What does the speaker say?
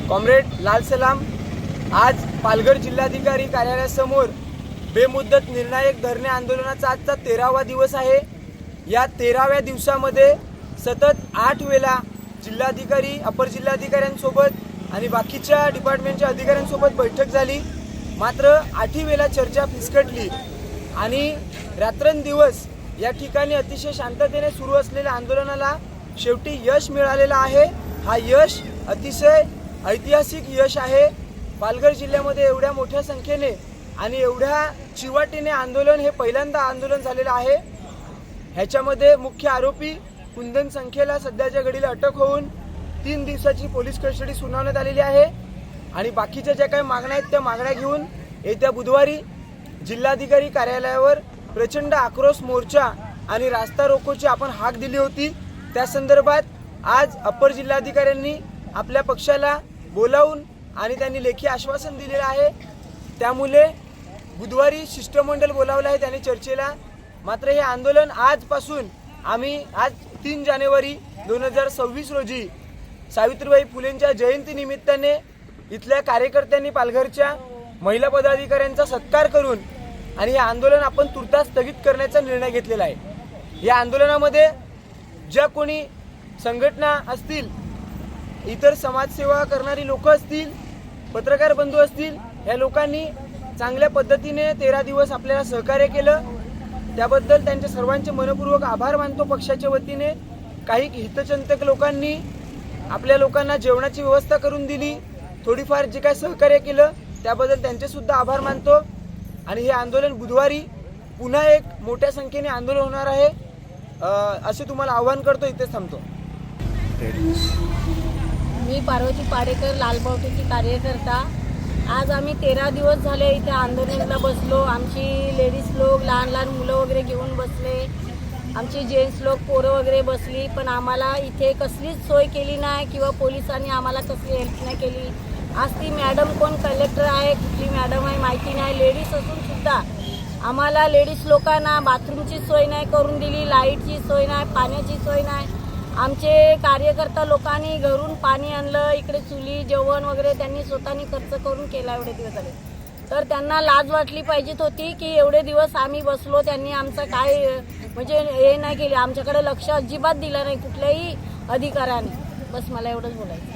Comrade लाल सलाम, आज पालघर जिल्हाधिकारी कार्यालयासमोर बेमुदत निर्णायक धरणे आंदोलनाचा आजचा 13वा दिवस आहे। या 13व्या दिवसामध्ये सतत 8 वेळा जिल्हाधिकारी, अपर जिल्हाधिकाऱ्यांसोबत आणि बाकीच्या डिपार्टमेंटच्या अधिकाऱ्यांसोबत बैठक झाली। मात्र 8ही वेळा चर्चा फिसकटली आणि रात्रंदिवस या ठिकाणी अतिशय शांततेने सुरू असलेल्या आंदोलनाला शेवटी यश मिळालेलं आहे। हा यश अतिशय ऐतिहासिक यश आहे। पालघर जिल्ह्यामध्ये एवढ्या मोठ्या संख्येने आणि एवढ्या चिवाटीने आंदोलन हे पहिल्यांदा आंदोलन झालेलं आहे। ह्याच्यामध्ये मुख्य आरोपी कुंदन संख्येला सध्याच्या घडीला अटक होऊन 3 दिवसाची पोलीस कस्टडी सुनावण्यात आलेली आहे आणि बाकीच्या ज्या काही मागण्या आहेत त्या मागण्या घेऊन येत्या बुधवारी जिल्हाधिकारी कार्यालयावर प्रचंड आक्रोश मोर्चा आणि रास्ता रोकोची आपण हाक दिली होती। त्या संदर्भात आज अपर जिल्हाधिकाऱ्यांनी आपल्या पक्षाला बोलावून आणि त्यांनी लेखी आश्वासन दिलेलं आहे। त्यामुळे बुधवारी शिष्टमंडळ बोलावलं आहे त्यांनी चर्चेला। मात्र हे आंदोलन आजपासून आम्ही आज 3 जानेवारी 2026 रोजी सावित्रीबाई फुलेंच्या जयंतीनिमित्ताने इथल्या कार्यकर्त्यांनी पालघरच्या महिला पदाधिकाऱ्यांचा सत्कार करून आणि हे आंदोलन आपण तुर्तास स्थगित करण्याचा निर्णय घेतलेला आहे। या आंदोलनामध्ये ज्या कोणी संघटना असतील, इतर समाजसेवा करणारी लोक असतील, पत्रकार बंधू असतील, या लोकांनी चांगल्या पद्धतीने 13 दिवस आपल्याला सहकार्य केलं, त्याबद्दल त्यांचे सर्वांचे मनपूर्वक आभार मानतो पक्षाच्या वतीने। काही हितचिंतक लोकांनी आपल्या लोकांना जेवणाची व्यवस्था करून दिली, थोडीफार जे काय सहकार्य केलं त्याबद्दल त्यांचे सुद्धा आभार मानतो आणि हे आंदोलन बुधवारी पुन्हा एक मोठ्या संख्येने आंदोलन होणार आहे असे तुम्हाला आवाहन करतो। इथेच थांबतो। मी पार्वती पाडेकर, लालबावटीची कार्यकर्ता। आज आम्ही 13 दिवस झाले इथे आंदोलनाला बसलो। आमची लेडीज लोक, लहान लहान मुलं वगैरे घेऊन बसले, आमची जेंट्स लोक, पोरं वगैरे बसली, पण आम्हाला इथे कसलीच सोय केली नाही किंवा पोलिसांनी आम्हाला कसली हेल्प नाही केली। आज ती मॅडम कोण कलेक्टर आहे, कुठली मॅडम आहे माहिती नाही। लेडीज असून सुद्धा आम्हाला लेडीज लोकांना बाथरूमची सोय नाही करून दिली, लाईटची सोय नाही, पाण्याची सोय नाही। आमचे कार्यकर्ता लोकांनी घरून पाणी आणलं, इकडे चुली जेवण वगैरे त्यांनी स्वतःनी खर्च करून केला एवढे दिवस झाले। तर त्यांना लाज वाटली पाहिजेत होती की एवढे दिवस आम्ही बसलो, त्यांनी आमचं काय म्हणजे हे नाही केले, आमच्याकडे लक्ष अजिबात दिलं नाही कुठल्याही अधिकाऱ्याने। बस मला एवढंच बोलायचं।